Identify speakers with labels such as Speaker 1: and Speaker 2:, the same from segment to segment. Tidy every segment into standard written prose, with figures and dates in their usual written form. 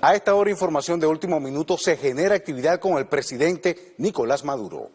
Speaker 1: A esta hora, información de último minuto, se genera actividad con el presidente Nicolás Maduro.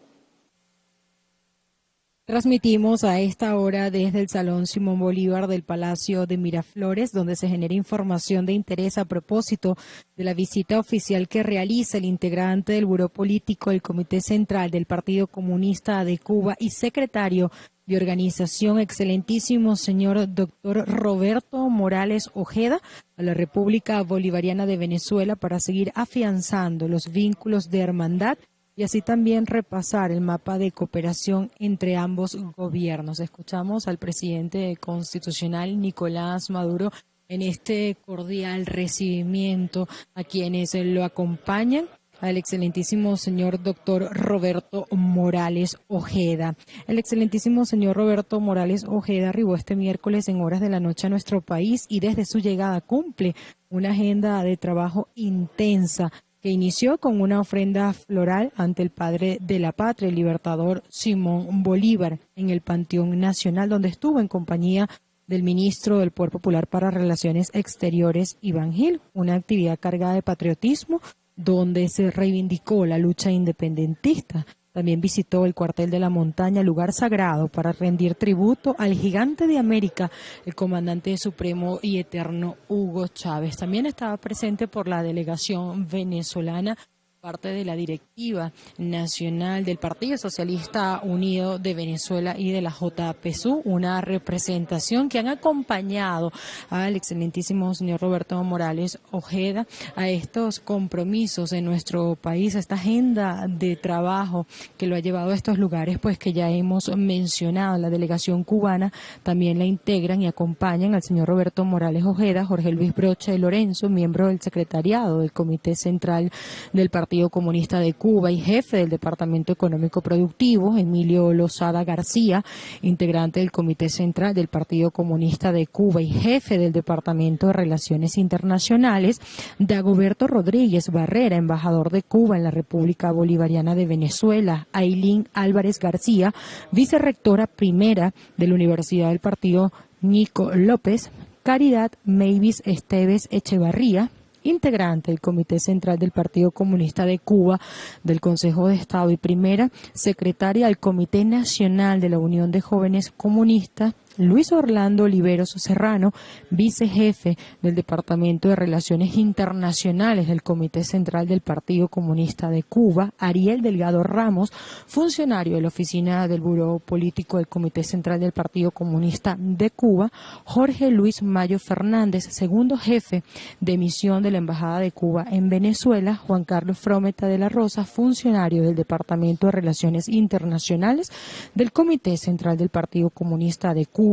Speaker 2: Transmitimos a esta hora desde el Salón Simón Bolívar del Palacio de Miraflores, donde se genera información de interés a propósito de la visita oficial que realiza el integrante del Buró Político del Comité Central del Partido Comunista de Cuba y secretario de organización, excelentísimo señor doctor Roberto Morales Ojeda, a la República Bolivariana de Venezuela para seguir afianzando los vínculos de hermandad y así también repasar el mapa de cooperación entre ambos gobiernos. Escuchamos al presidente constitucional Nicolás Maduro en este cordial recibimiento a quienes lo acompañan, al excelentísimo señor doctor Roberto Morales Ojeda. El excelentísimo señor Roberto Morales Ojeda arribó este miércoles en horas de la noche a nuestro país y desde su llegada cumple una agenda de trabajo intensa que inició con una ofrenda floral ante el padre de la patria, el libertador Simón Bolívar, en el Panteón Nacional, donde estuvo en compañía del ministro del Poder Popular para Relaciones Exteriores, Iván Gil, una actividad cargada de patriotismo donde se reivindicó la lucha independentista. También visitó el cuartel de la montaña, lugar sagrado para rendir tributo al gigante de América, el comandante supremo y eterno Hugo Chávez. También estaba presente por la delegación venezolana, parte de la directiva nacional del Partido Socialista Unido de Venezuela y de la JPSU, una representación que han acompañado al excelentísimo señor Roberto Morales Ojeda a estos compromisos en nuestro país, a esta agenda de trabajo que lo ha llevado a estos lugares, pues que ya hemos mencionado. La delegación cubana también la integran y acompañan al señor Roberto Morales Ojeda, Jorge Luis Brocha de Lorenzo, miembro del secretariado del Comité Central del Partido Comunista de Cuba y jefe del Departamento Económico Productivo, Emilio Lozada García, integrante del Comité Central del Partido Comunista de Cuba y jefe del Departamento de Relaciones Internacionales, Dagoberto Rodríguez Barrera, embajador de Cuba en la República Bolivariana de Venezuela, Ailín Álvarez García, vicerrectora primera de la Universidad del Partido Nico López, Caridad Mavis Esteves Echevarría, integrante del Comité Central del Partido Comunista de Cuba, del Consejo de Estado y primera secretaria del Comité Nacional de la Unión de Jóvenes Comunistas, Luis Orlando Oliveros Serrano, vicejefe del Departamento de Relaciones Internacionales del Comité Central del Partido Comunista de Cuba, Ariel Delgado Ramos, funcionario de la Oficina del Buró Político del Comité Central del Partido Comunista de Cuba, Jorge Luis Mayo Fernández, segundo jefe de misión de la Embajada de Cuba en Venezuela, Juan Carlos Frometa de la Rosa, funcionario del Departamento de Relaciones Internacionales del Comité Central del Partido Comunista de Cuba,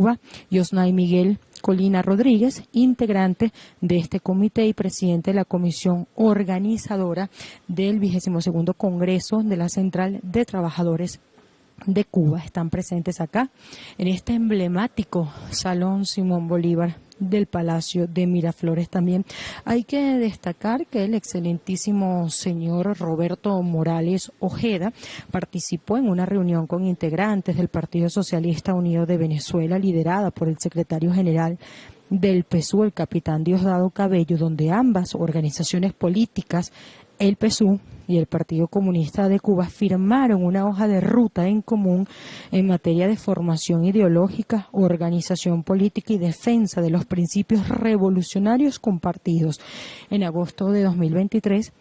Speaker 2: Yosnay Miguel Colina Rodríguez, integrante de este comité y presidente de la comisión organizadora del 22º Congreso de la Central de Trabajadores de Cuba. Están presentes acá en este emblemático Salón Simón Bolívar del Palacio de Miraflores. También hay que destacar que el excelentísimo señor Roberto Morales Ojeda participó en una reunión con integrantes del Partido Socialista Unido de Venezuela, liderada por el secretario general del PSU, el capitán Diosdado Cabello, donde ambas organizaciones políticas, el PSU y el Partido Comunista de Cuba, firmaron una hoja de ruta en común en materia de formación ideológica, organización política y defensa de los principios revolucionarios compartidos. En agosto de 2023,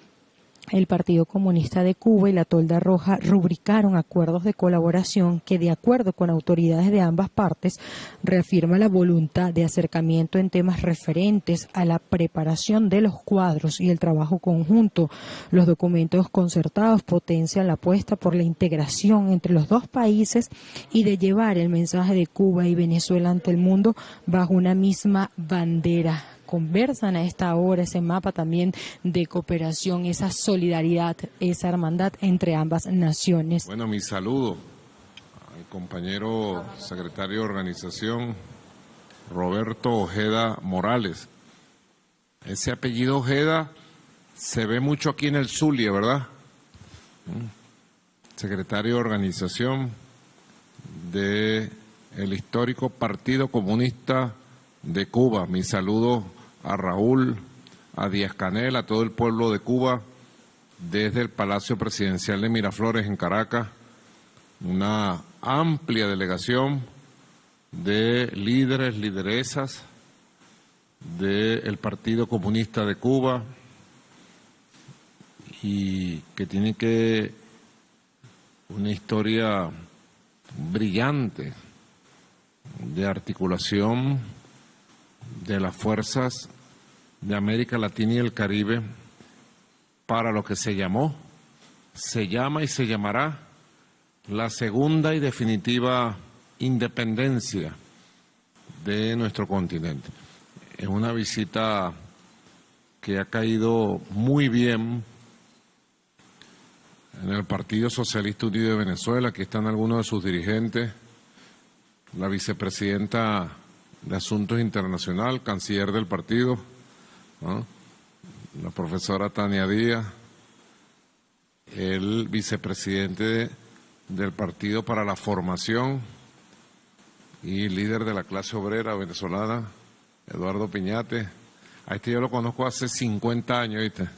Speaker 2: el Partido Comunista de Cuba y la Tolda Roja rubricaron acuerdos de colaboración que, de acuerdo con autoridades de ambas partes, reafirma la voluntad de acercamiento en temas referentes a la preparación de los cuadros y el trabajo conjunto. Los documentos concertados potencian la apuesta por la integración entre los dos países y de llevar el mensaje de Cuba y Venezuela ante el mundo bajo una misma bandera. Conversan a esta hora ese mapa también de cooperación, esa solidaridad, esa hermandad entre ambas naciones.
Speaker 3: Bueno, mi saludo al compañero secretario de organización Roberto Ojeda Morales. Ese apellido Ojeda se ve mucho aquí en el Zulia, ¿verdad? Secretario de organización del histórico Partido Comunista de Cuba. Mi saludo a Raúl, a Díaz-Canel, a todo el pueblo de Cuba, desde el Palacio Presidencial de Miraflores en Caracas, una amplia delegación de líderes, lideresas del Partido Comunista de Cuba y que tiene una historia brillante de articulación de las fuerzas de América Latina y el Caribe para lo que se llama y se llamará la segunda y definitiva independencia de nuestro continente. Es una visita que ha caído muy bien en el Partido Socialista Unido de Venezuela. Aquí están algunos de sus dirigentes, la vicepresidenta de Asuntos Internacionales, canciller del partido, ¿no?, la profesora Tania Díaz, el vicepresidente del Partido para la Formación y líder de la clase obrera venezolana, Eduardo Piñate. A este yo lo conozco hace 50 años, ¿viste?,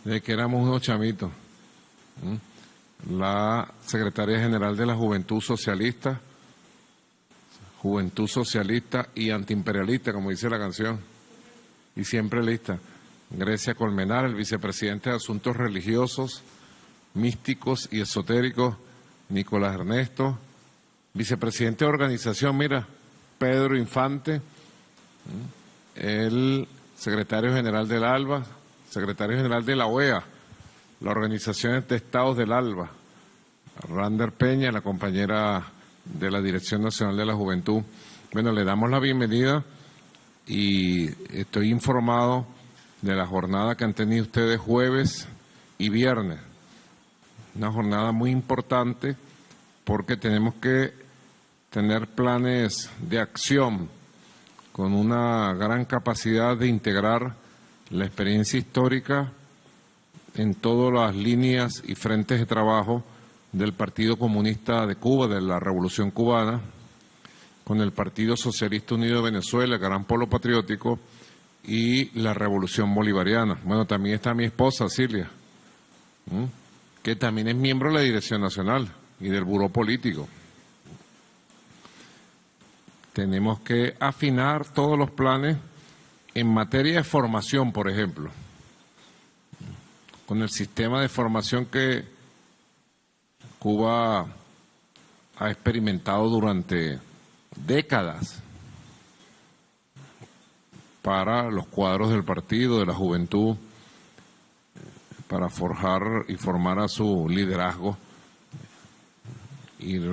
Speaker 3: desde que éramos unos chamitos. La secretaria general de la Juventud Socialista y antiimperialista, como dice la canción, y siempre lista. Grecia Colmenar, el vicepresidente de Asuntos Religiosos, Místicos y Esotéricos, Nicolás Ernesto, vicepresidente de organización, mira, Pedro Infante, el secretario general del ALBA, secretario general de la OEA, la Organización de Estados del ALBA, Rander Peña, la compañera de la Dirección Nacional de la Juventud. Bueno, le damos la bienvenida y estoy informado de la jornada que han tenido ustedes jueves y viernes. Una jornada muy importante porque tenemos que tener planes de acción con una gran capacidad de integrar la experiencia histórica en todas las líneas y frentes de trabajo del Partido Comunista de Cuba, de la Revolución Cubana, con el Partido Socialista Unido de Venezuela, el Gran Polo Patriótico, y la Revolución Bolivariana. Bueno, también está mi esposa, Cilia, que también es miembro de la Dirección Nacional y del Buró Político. Tenemos que afinar todos los planes en materia de formación, por ejemplo, con el sistema de formación que Cuba ha experimentado durante décadas para los cuadros del partido, de la juventud, para forjar y formar a su liderazgo, ir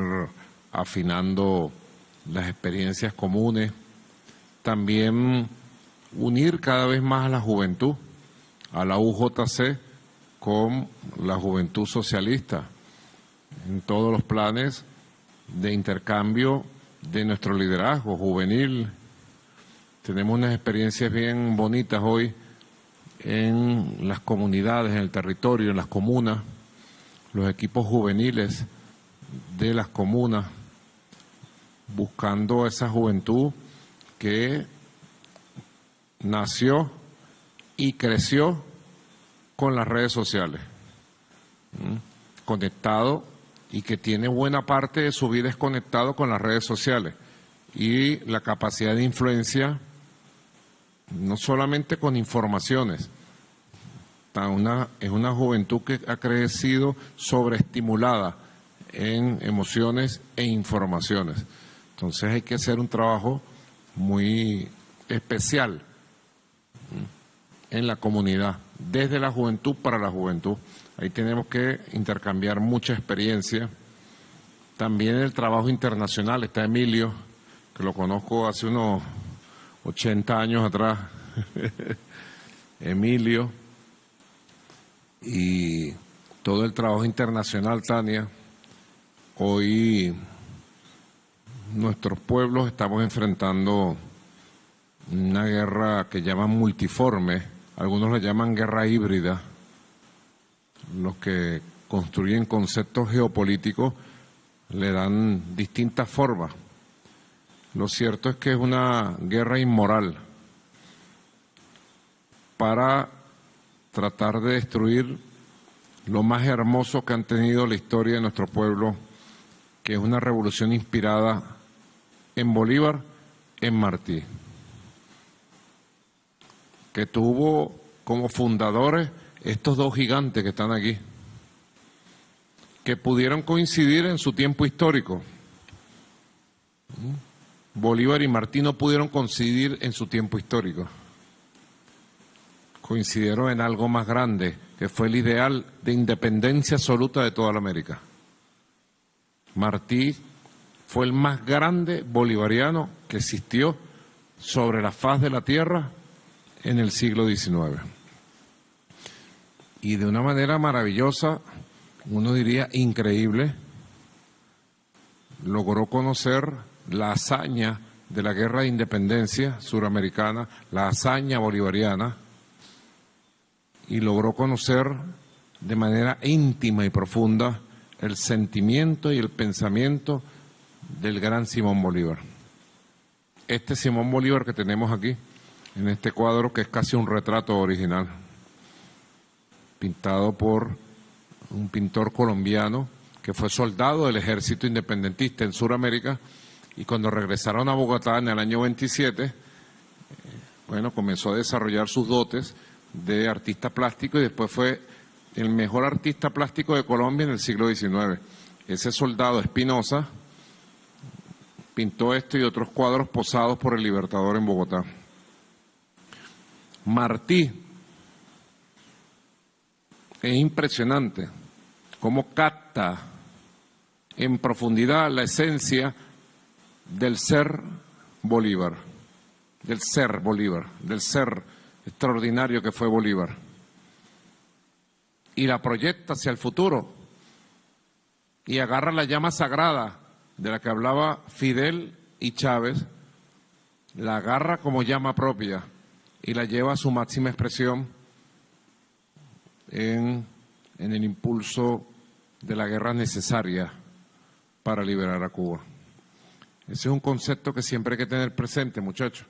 Speaker 3: afinando las experiencias comunes, también unir cada vez más a la juventud, a la UJC con la juventud socialista, en todos los planes de intercambio de nuestro liderazgo juvenil. Tenemos unas experiencias bien bonitas hoy en las comunidades, en el territorio, en las comunas, los equipos juveniles de las comunas, buscando esa juventud que nació y creció con las redes sociales, conectado, y que tiene buena parte de su vida es conectado con las redes sociales y la capacidad de influencia, no solamente con informaciones. Es una juventud que ha crecido sobreestimulada en emociones e informaciones. Entonces hay que hacer un trabajo muy especial en la comunidad, desde la juventud para la juventud. Ahí tenemos que intercambiar mucha experiencia. También el trabajo internacional. Está Emilio, que lo conozco hace unos 80 años atrás. Emilio. Y todo el trabajo internacional, Tania. Hoy nuestros pueblos estamos enfrentando una guerra que llaman multiforme, algunos la llaman guerra híbrida. Los que construyen conceptos geopolíticos le dan distintas formas. Lo cierto es que es una guerra inmoral, para tratar de destruir lo más hermoso que han tenido la historia de nuestro pueblo, que es una revolución inspirada en Bolívar, en Martí, que tuvo como fundadores estos dos gigantes que están aquí, que pudieron coincidir en su tiempo histórico. Bolívar y Martí no pudieron coincidir en su tiempo histórico. Coincidieron en algo más grande, que fue el ideal de independencia absoluta de toda la América. Martí fue el más grande bolivariano que existió sobre la faz de la tierra en el siglo XIX. Y de una manera maravillosa, uno diría increíble, logró conocer la hazaña de la guerra de independencia suramericana, la hazaña bolivariana, y logró conocer de manera íntima y profunda el sentimiento y el pensamiento del gran Simón Bolívar. Este Simón Bolívar que tenemos aquí, en este cuadro, que es casi un retrato original, pintado por un pintor colombiano que fue soldado del ejército independentista en Sudamérica, y cuando regresaron a Bogotá en el año 27, comenzó a desarrollar sus dotes de artista plástico y después fue el mejor artista plástico de Colombia en el siglo XIX. Ese soldado Espinosa pintó esto y otros cuadros posados por el Libertador en Bogotá. Martí, es impresionante cómo capta en profundidad la esencia del ser Bolívar, del ser extraordinario que fue Bolívar, y la proyecta hacia el futuro y agarra la llama sagrada de la que hablaba Fidel y Chávez, la agarra como llama propia y la lleva a su máxima expresión en el impulso de la guerra necesaria para liberar a Cuba. Ese es un concepto que siempre hay que tener presente, muchachos.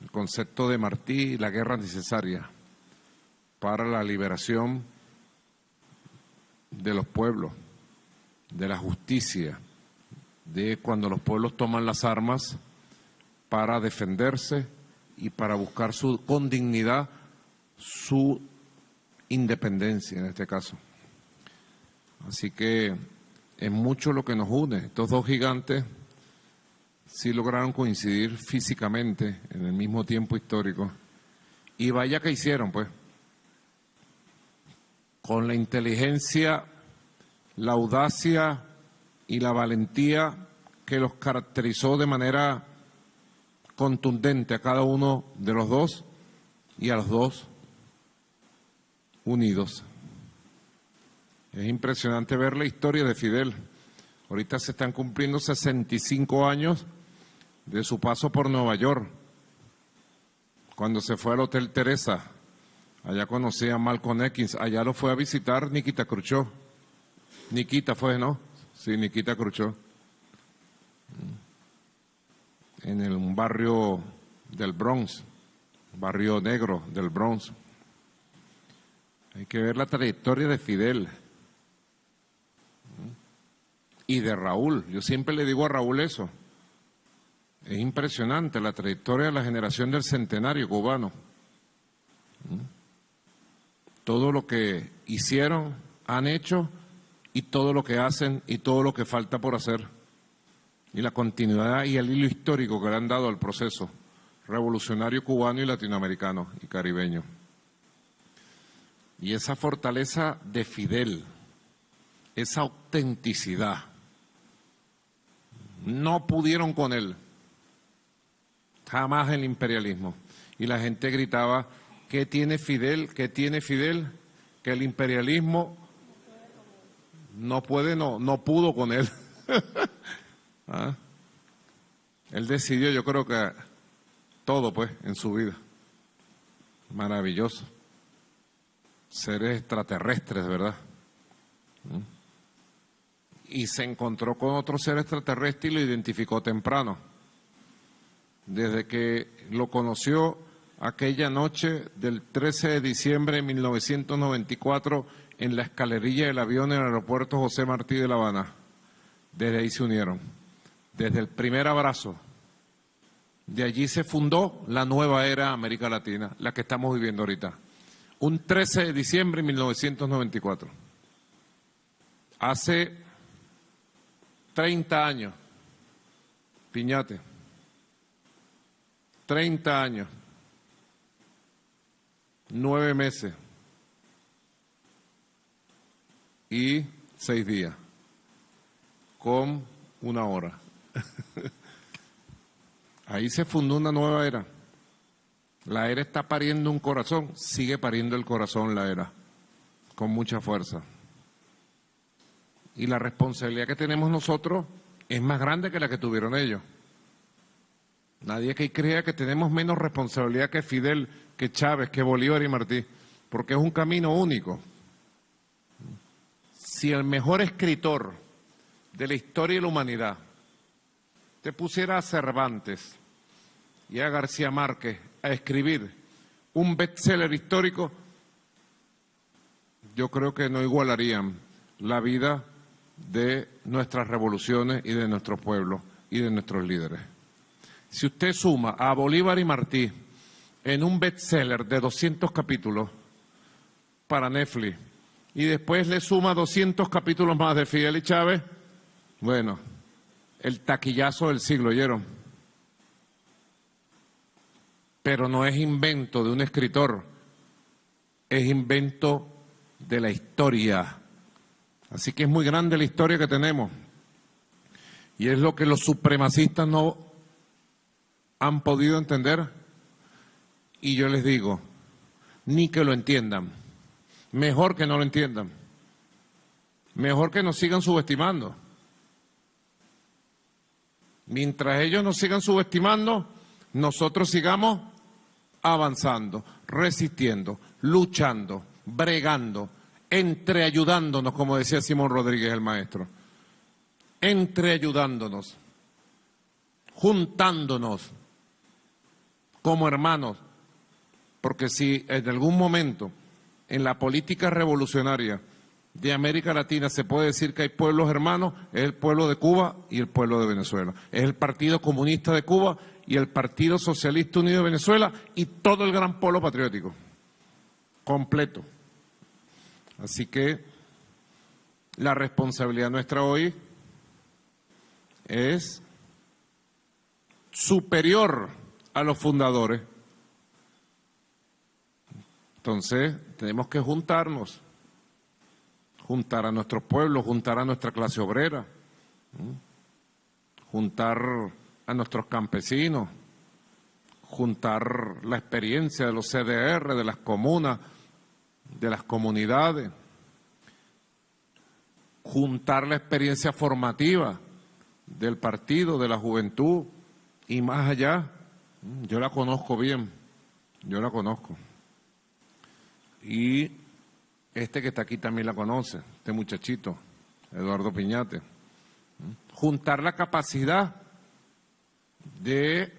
Speaker 3: El concepto de Martí y la guerra necesaria para la liberación de los pueblos, de la justicia, de cuando los pueblos toman las armas para defenderse y para buscar con dignidad su independencia en este caso. Así que es mucho lo que nos une. Estos dos gigantes sí lograron coincidir físicamente en el mismo tiempo histórico. Y vaya que hicieron, pues, con la inteligencia, la audacia y la valentía que los caracterizó de manera contundente a cada uno de los dos y a los dos unidos. Es impresionante ver la historia de Fidel. Ahorita se están cumpliendo 65 años de su paso por Nueva York, cuando se fue al Hotel Teresa. Allá conocí a Malcolm X, allá lo fue a visitar Nikita Khrushchev. Nikita fue, ¿no? Sí, Nikita Khrushchev. En un barrio del Bronx, barrio negro del Bronx. Hay que ver la trayectoria de Fidel y de Raúl. Yo siempre le digo a Raúl eso. Es impresionante la trayectoria de la generación del centenario cubano. Todo lo que hicieron, han hecho, y todo lo que hacen y todo lo que falta por hacer. Y la continuidad y el hilo histórico que le han dado al proceso revolucionario cubano y latinoamericano y caribeño. Y esa fortaleza de Fidel, esa autenticidad, no pudieron con él, jamás el imperialismo. Y la gente gritaba, ¿qué tiene Fidel? ¿Qué tiene Fidel? Que el imperialismo no pudo con él. ¿Ah? Él decidió, yo creo que todo, pues, en su vida. Maravilloso. Seres extraterrestres, ¿verdad? Y se encontró con otro ser extraterrestre y lo identificó temprano. Desde que lo conoció aquella noche del 13 de diciembre de 1994 en la escalerilla del avión en el aeropuerto José Martí de La Habana. Desde ahí se unieron, desde el primer abrazo. De allí se fundó la nueva era América Latina, la que estamos viviendo ahorita. Un 13 de diciembre de 1994. Hace 30 años, Piñate, 30 años, 9 meses y 6 días, con 1 hora. Ahí se fundó una nueva era. La era está pariendo un corazón, sigue pariendo el corazón la era, con mucha fuerza. Y la responsabilidad que tenemos nosotros es más grande que la que tuvieron ellos. Nadie que crea que tenemos menos responsabilidad que Fidel, que Chávez, que Bolívar y Martí, porque es un camino único. Si el mejor escritor de la historia de la humanidad te pusiera a Cervantes y a García Márquez a escribir un bestseller histórico, yo creo que no igualarían la vida de nuestras revoluciones y de nuestros pueblos y de nuestros líderes. Si usted suma a Bolívar y Martí en un bestseller de 200 capítulos para Netflix y después le suma 200 capítulos más de Fidel y Chávez, bueno, el taquillazo del siglo, ¿oyeron? Pero no es invento de un escritor, es invento de la historia. Así que es muy grande la historia que tenemos. Y es lo que los supremacistas no han podido entender. Y yo les digo, ni que lo entiendan. Mejor que no lo entiendan. Mejor que nos sigan subestimando. Mientras ellos nos sigan subestimando, nosotros sigamos avanzando, resistiendo, luchando, bregando, entreayudándonos, como decía Simón Rodríguez, el maestro. Entreayudándonos, juntándonos como hermanos. Porque si en algún momento en la política revolucionaria de América Latina se puede decir que hay pueblos hermanos, es el pueblo de Cuba y el pueblo de Venezuela. Es el Partido Comunista de Cuba y el Partido Socialista Unido de Venezuela y todo el gran polo patriótico, completo. Así que la responsabilidad nuestra hoy es superior a los fundadores. Entonces, tenemos que juntarnos, juntar a nuestros pueblos, juntar a nuestra clase obrera, juntar a nuestros campesinos, juntar la experiencia de los CDR, de las comunas, de las comunidades, juntar la experiencia formativa del partido, de la juventud y más allá. Yo la conozco bien, yo la conozco. Y este que está aquí también la conoce, este muchachito, Eduardo Piñate. Juntar la capacidad de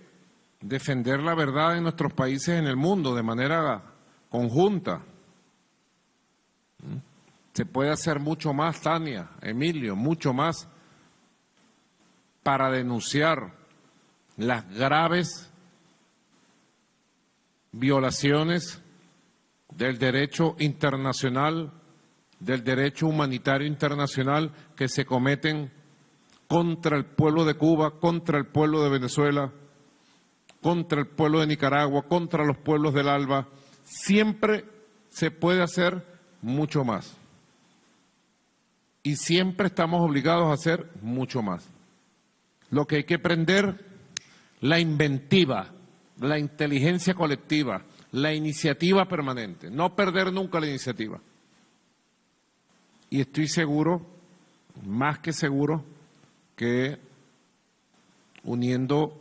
Speaker 3: defender la verdad en nuestros países, en el mundo, de manera conjunta. Se puede hacer mucho más, Tania, Emilio, mucho más para denunciar las graves violaciones del derecho internacional, del derecho humanitario internacional que se cometen contra el pueblo de Cuba, contra el pueblo de Venezuela, contra el pueblo de Nicaragua, contra los pueblos del ALBA. Siempre se puede hacer mucho más. Y siempre estamos obligados a hacer mucho más. Lo que hay que aprender, la inventiva, la inteligencia colectiva, la iniciativa permanente, no perder nunca la iniciativa. Y estoy seguro, más que seguro, que uniendo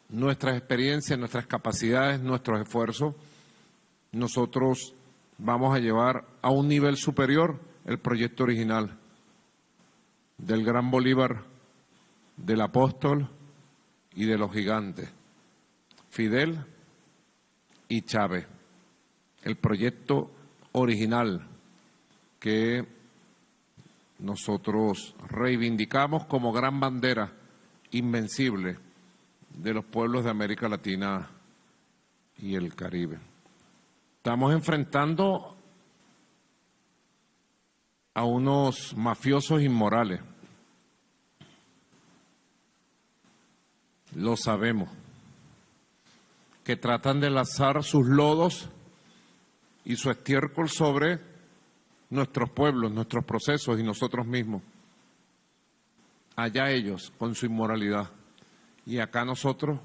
Speaker 3: nuestras experiencias, nuestras capacidades, nuestros esfuerzos, nosotros vamos a llevar a un nivel superior el proyecto original del gran Bolívar, del apóstol y de los gigantes, Fidel y Chávez. El proyecto original que nosotros reivindicamos como gran bandera invencible de los pueblos de América Latina y el Caribe. Estamos enfrentando a unos mafiosos inmorales. Lo sabemos, que tratan de lanzar sus lodos y su estiércol sobre nuestros pueblos, nuestros procesos y nosotros mismos. Allá ellos con su inmoralidad y acá nosotros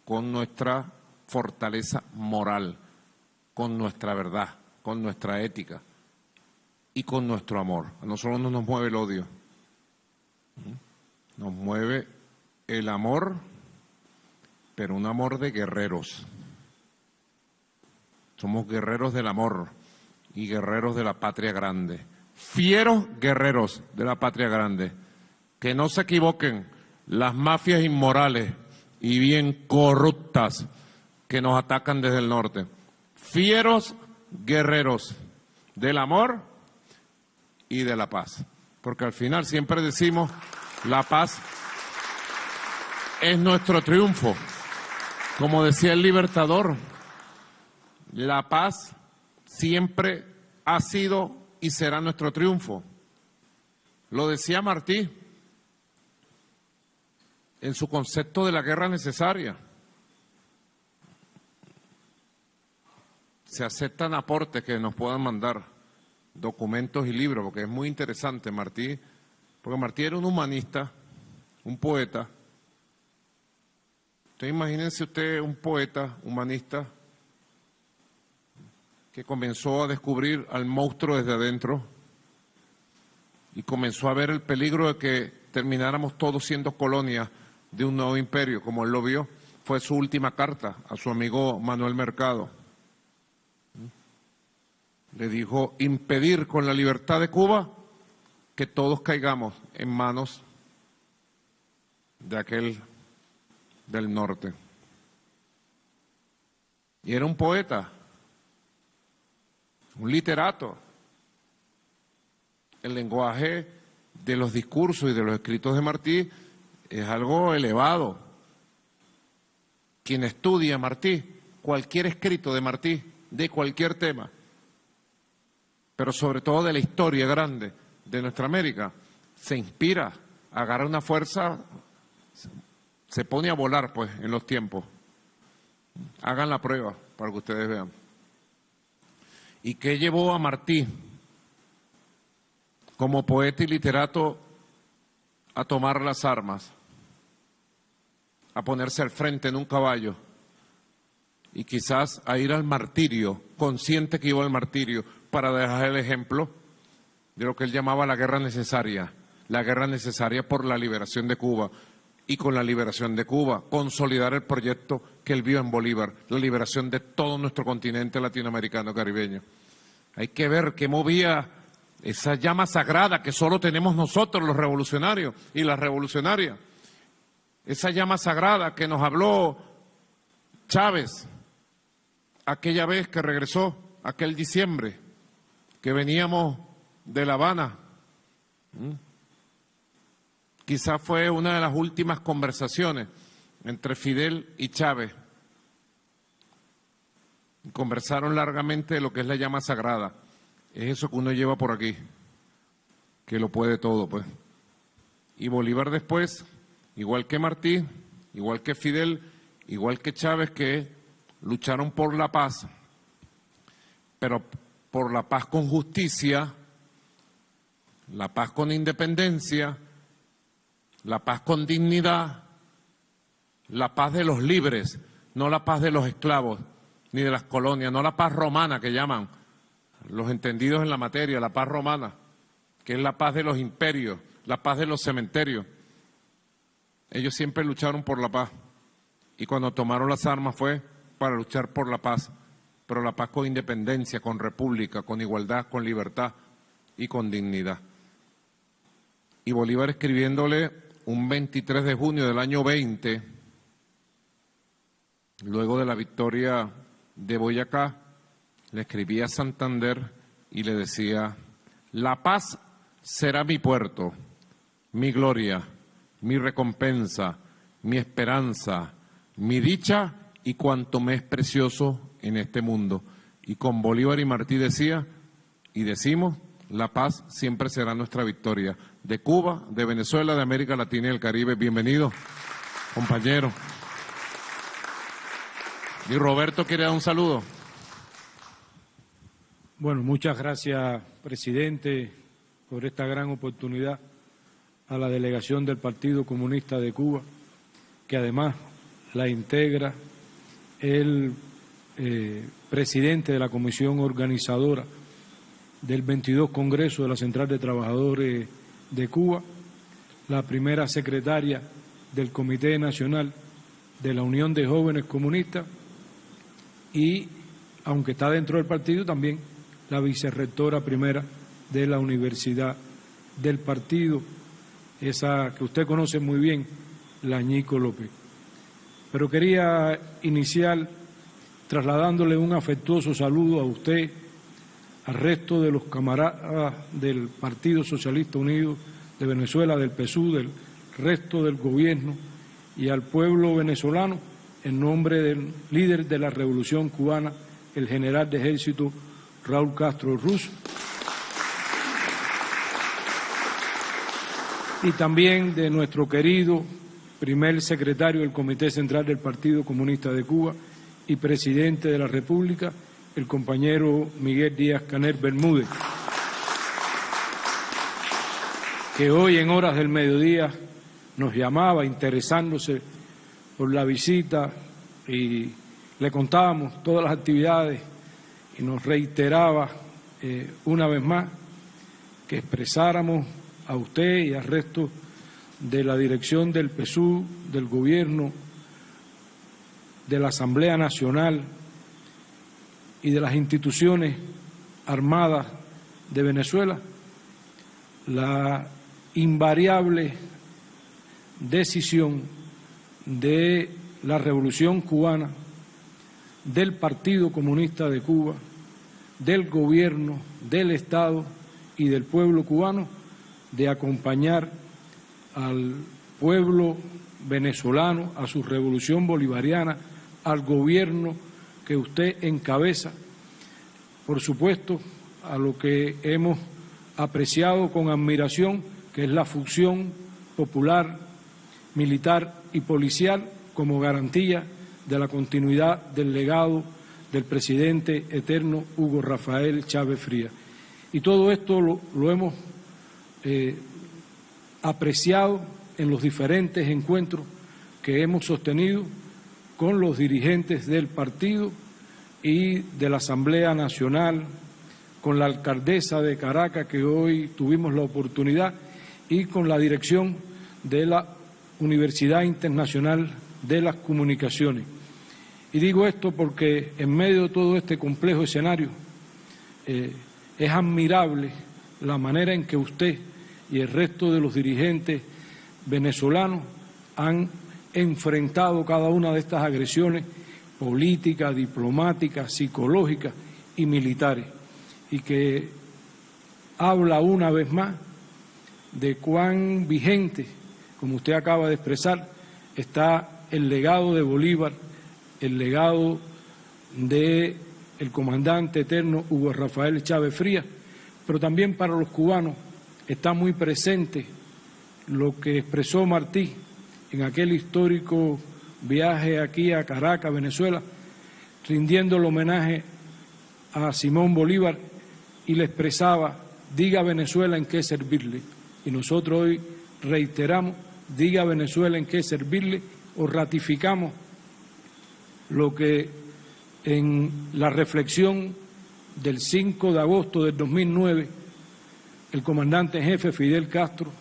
Speaker 3: con nuestra fortaleza moral, con nuestra verdad, con nuestra ética y con nuestro amor. A nosotros no nos mueve el odio, nos mueve el amor, pero un amor de guerreros. Somos guerreros del amor y guerreros de la patria grande. Fieros guerreros de la patria grande. Que no se equivoquen las mafias inmorales y bien corruptas que nos atacan desde el norte. Fieros guerreros del amor y de la paz. Porque al final siempre decimos, la paz es nuestro triunfo. Como decía el Libertador, la paz siempre ha sido y será nuestro triunfo. Lo decía Martí en su concepto de la guerra necesaria. Se aceptan aportes que nos puedan mandar, documentos y libros, porque es muy interesante Martí, porque Martí era un humanista, un poeta. Entonces imagínense usted un poeta, humanista, que comenzó a descubrir al monstruo desde adentro y comenzó a ver el peligro de que termináramos todos siendo colonia de un nuevo imperio, como él lo vio. Fue su última carta a su amigo Manuel Mercado. Le dijo, impedir con la libertad de Cuba que todos caigamos en manos de aquel del norte. Y era un poeta, un literato. El lenguaje de los discursos y de los escritos de Martí es algo elevado. Quien estudia Martí, cualquier escrito de Martí, de cualquier tema, pero sobre todo de la historia grande de nuestra América, se inspira, agarra una fuerza, se pone a volar pues en los tiempos. Hagan la prueba para que ustedes vean. ¿Y qué llevó a Martí como poeta y literato a tomar las armas, a ponerse al frente en un caballo y quizás a ir al martirio, consciente que iba al martirio, para dejar el ejemplo de lo que él llamaba la guerra necesaria por la liberación de Cuba, y con la liberación de Cuba consolidar el proyecto que él vio en Bolívar, la liberación de todo nuestro continente latinoamericano caribeño. Hay que ver qué movía esa llama sagrada que solo tenemos nosotros los revolucionarios y las revolucionarias, esa llama sagrada que nos habló Chávez aquella vez que regresó, aquel diciembre, que veníamos de La Habana. Quizás fue una de las últimas conversaciones entre Fidel y Chávez. Conversaron largamente de lo que es la llama sagrada. Es eso que uno lleva por aquí, que lo puede todo, pues. Y Bolívar después, igual que Martí, igual que Fidel, igual que Chávez, que lucharon por la paz, pero por la paz con justicia, la paz con independencia, la paz con dignidad, la paz de los libres, no la paz de los esclavos, ni de las colonias, no la paz romana que llaman los entendidos en la materia, la paz romana, que es la paz de los imperios, la paz de los cementerios. Ellos siempre lucharon por la paz y cuando tomaron las armas fue para luchar por la paz, pero la paz con independencia, con república, con igualdad, con libertad y con dignidad. Y Bolívar escribiéndole un 23 de junio del año 20, luego de la victoria de Boyacá, le escribí a Santander y le decía: la paz será mi puerto, mi gloria, mi recompensa, mi esperanza, mi dicha y cuanto me es precioso en este mundo. Y con Bolívar y Martí decía y decimos: la paz siempre será nuestra victoria. De Cuba, de Venezuela, de América Latina y el Caribe. Bienvenido, compañero. Y Roberto quiere dar un saludo.
Speaker 4: Bueno, muchas gracias, presidente, por esta gran oportunidad, a la delegación del Partido Comunista de Cuba, que además la integra el presidente de la comisión organizadora del 22 Congreso de la Central de Trabajadores de Cuba, la primera secretaria del Comité Nacional de la Unión de Jóvenes Comunistas y, aunque está dentro del partido, también la vicerrectora primera de la Universidad del Partido, esa que usted conoce muy bien, la Ñico López. Pero quería iniciar trasladándole un afectuoso saludo a usted, al resto de los camaradas del Partido Socialista Unido de Venezuela, del PSUV, del resto del gobierno y al pueblo venezolano, en nombre del líder de la Revolución Cubana, el general de ejército Raúl Castro Ruz, y también de nuestro querido primer secretario del Comité Central del Partido Comunista de Cuba y presidente de la República, el compañero Miguel Díaz-Canel Bermúdez, que hoy en horas del mediodía nos llamaba interesándose por la visita y le contábamos todas las actividades y nos reiteraba una vez más que expresáramos a usted y al resto de la dirección del PSUV, del Gobierno, de la Asamblea Nacional y de las instituciones armadas de Venezuela, la invariable decisión de la Revolución Cubana, del Partido Comunista de Cuba, del Gobierno, del Estado y del pueblo cubano de acompañar al pueblo venezolano, a su revolución bolivariana, al gobierno que usted encabeza, por supuesto, a lo que hemos apreciado con admiración, que es la función popular, militar y policial como garantía de la continuidad del legado del presidente eterno Hugo Rafael Chávez Frías. Y todo esto lo hemos apreciado en los diferentes encuentros que hemos sostenido con los dirigentes del partido y de la Asamblea Nacional, con la alcaldesa de Caracas, que hoy tuvimos la oportunidad, y con la dirección de la Universidad Internacional de las Comunicaciones. Y digo esto porque en medio de todo este complejo escenario es admirable la manera en que usted y el resto de los dirigentes venezolanos han enfrentado cada una de estas agresiones políticas, diplomáticas, psicológicas y militares, y que habla una vez más de cuán vigente, como usted acaba de expresar, está el legado de Bolívar, el legado del comandante eterno Hugo Rafael Chávez Frías, pero también para los cubanos está muy presente lo que expresó Martí en aquel histórico viaje aquí a Caracas, Venezuela, rindiendo el homenaje a Simón Bolívar, y le expresaba: diga a Venezuela en qué servirle. Y nosotros hoy reiteramos: diga a Venezuela en qué servirle, o ratificamos lo que en la reflexión del 5 de agosto del 2009 el comandante en jefe Fidel Castro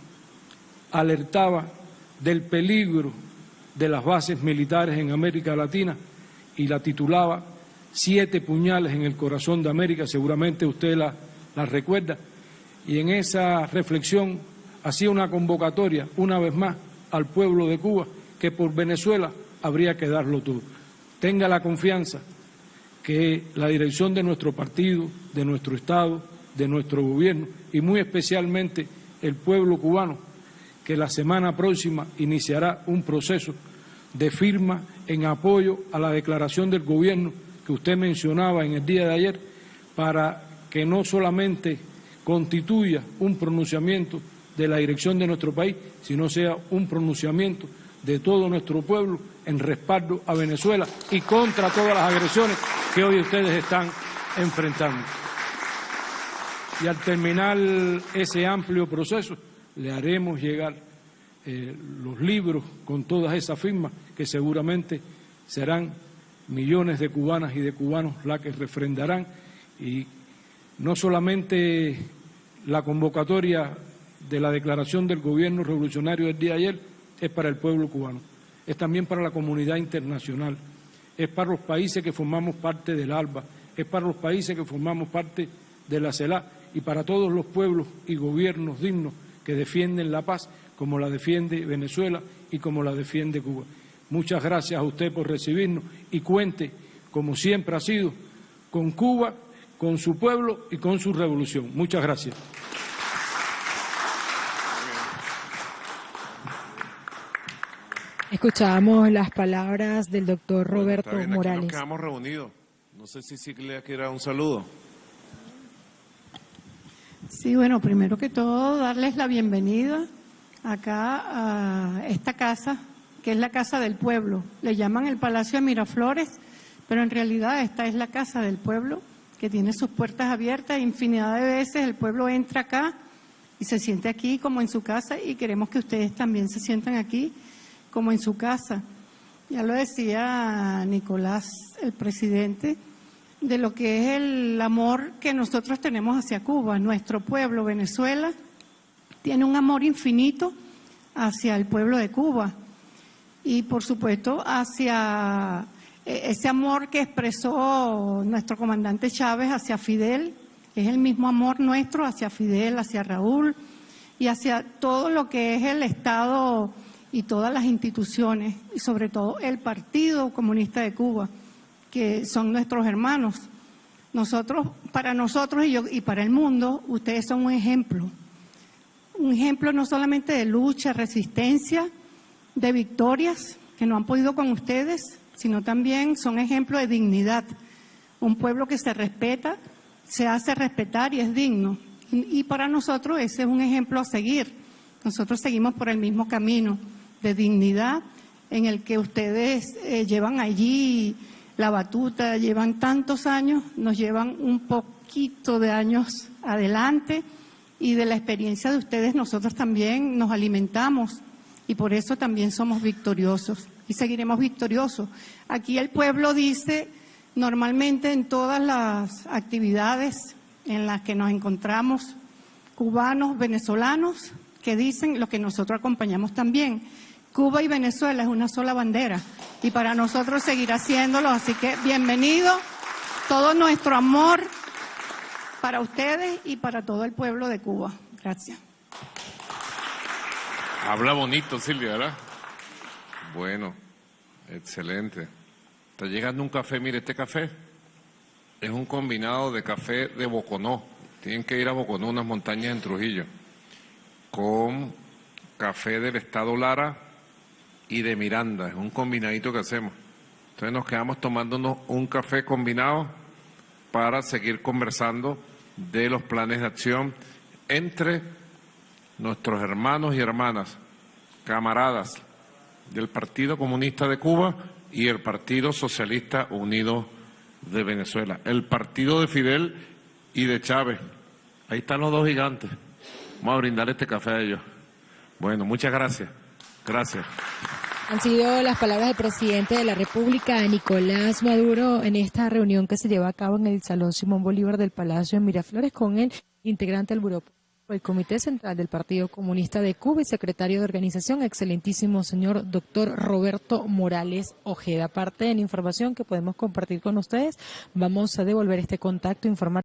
Speaker 4: alertaba del peligro de las bases militares en América Latina, y la titulaba 7 puñales en el corazón de América, seguramente usted la recuerda, y en esa reflexión hacía una convocatoria, una vez más, al pueblo de Cuba, que por Venezuela habría que darlo todo. Tenga la confianza que la dirección de nuestro partido, de nuestro Estado, de nuestro gobierno y muy especialmente el pueblo cubano, que la semana próxima iniciará un proceso de firma en apoyo a la declaración del gobierno que usted mencionaba en el día de ayer, para que no solamente constituya un pronunciamiento de la dirección de nuestro país, sino sea un pronunciamiento de todo nuestro pueblo en respaldo a Venezuela y contra todas las agresiones que hoy ustedes están enfrentando. Y al terminar ese amplio proceso, le haremos llegar los libros con todas esas firmas, que seguramente serán millones de cubanas y de cubanos las que refrendarán, y no solamente la convocatoria de la declaración del gobierno revolucionario del día de ayer es para el pueblo cubano, es también para la comunidad internacional, es para los países que formamos parte del ALBA, es para los países que formamos parte de la CELAC y para todos los pueblos y gobiernos dignos que defienden la paz, como la defiende Venezuela y como la defiende Cuba. Muchas gracias a usted por recibirnos y cuente, como siempre ha sido, con Cuba, con su pueblo y con su revolución. Muchas gracias.
Speaker 2: Escuchábamos las palabras del doctor Roberto
Speaker 3: Está bien,
Speaker 2: Morales.
Speaker 3: aquí nos quedamos reunidos. No sé si Siglia quiere dar un saludo.
Speaker 5: Sí, bueno, primero que todo, darles la bienvenida acá a esta casa, que es la Casa del Pueblo. Le llaman el Palacio de Miraflores, pero en realidad esta es la Casa del Pueblo, que tiene sus puertas abiertas. Infinidad de veces el pueblo entra acá y se siente aquí como en su casa, y queremos que ustedes también se sientan aquí como en su casa. Ya lo decía Nicolás, el presidente, de lo que es el amor que nosotros tenemos hacia Cuba. Nuestro pueblo, Venezuela, tiene un amor infinito hacia el pueblo de Cuba y, por supuesto, hacia ese amor que expresó nuestro comandante Chávez hacia Fidel. Es el mismo amor nuestro hacia Fidel, hacia Raúl y hacia todo lo que es el Estado y todas las instituciones, y sobre todo el Partido Comunista de Cuba, que son nuestros hermanos. Nosotros, para nosotros y para el mundo, ustedes son un ejemplo no solamente de lucha, resistencia, de victorias que no han podido con ustedes, sino también son ejemplo de dignidad. Un pueblo que se respeta, se hace respetar y es digno. Y para nosotros ese es un ejemplo a seguir. Nosotros seguimos por el mismo camino de dignidad en el que ustedes llevan allí la batuta, llevan tantos años, nos llevan un poquito de años adelante, y de la experiencia de ustedes nosotros también nos alimentamos y por eso también somos victoriosos y seguiremos victoriosos. Aquí el pueblo dice normalmente en todas las actividades en las que nos encontramos, cubanos, venezolanos, que dicen lo que nosotros acompañamos también. Cuba y Venezuela es una sola bandera y para nosotros seguirá haciéndolo, así que bienvenido, todo nuestro amor para ustedes y para todo el pueblo de Cuba. Gracias.
Speaker 3: Habla bonito, Silvia, ¿verdad? Bueno, excelente. Está llegando un café, mire, este café es un combinado de café de Boconó. Tienen que ir a Boconó, unas montañas en Trujillo, con café del estado Lara y de Miranda. Es un combinadito que hacemos. Entonces nos quedamos tomándonos un café combinado para seguir conversando de los planes de acción entre nuestros hermanos y hermanas, camaradas del Partido Comunista de Cuba y el Partido Socialista Unido de Venezuela, el partido de Fidel y de Chávez. Ahí están los dos gigantes. Vamos a brindar este café a ellos. Bueno, muchas gracias. Gracias.
Speaker 2: Han sido las palabras del presidente de la República, Nicolás Maduro, en esta reunión que se lleva a cabo en el Salón Simón Bolívar del Palacio de Miraflores con el integrante del Buró del Comité Central del Partido Comunista de Cuba y secretario de organización, excelentísimo señor doctor Roberto Morales Ojeda. Parte de la información que podemos compartir con ustedes, vamos a devolver este contacto, informar